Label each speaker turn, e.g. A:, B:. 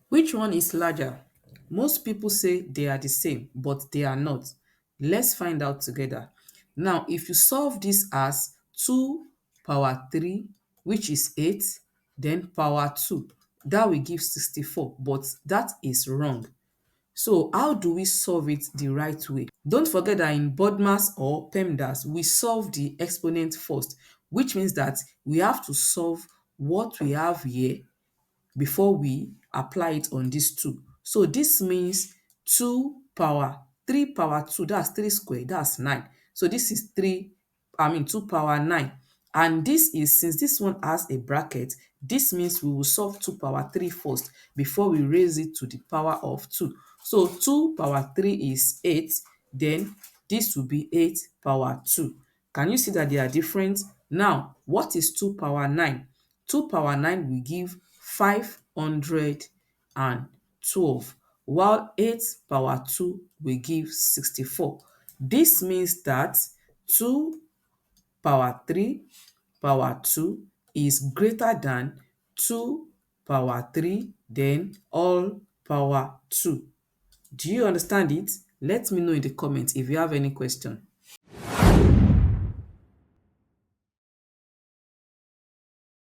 A: Which one is larger? Most people say they are the same, but they are not. Let's find out together. Now, if you solve this as 2 power 3, which is 8, then power 2, that will give 64, but that is wrong. So how do we solve it the right way? Don't forget that in BODMAS or PEMDAS, we solve the exponent first, which means that we have to solve what we have here before we apply it on this 2. So this means 2 power 3 power 2, that's 3 square, that's 9. So this is 2 power 9. And this is, since this one has a bracket, this means we will solve 2 power 3 first before we raise it to the power of 2. So 2 power 3 is 8, then this will be 8 power 2. Can you see that they are different? Now, what is 2 power 9? 2 power 9 will give 512, while 8 power 2 will give 64. This means that 2 power 3 power 2 is greater than 2 power 3 then all power 2. Do you understand it? Let me know in the comments if you have any question.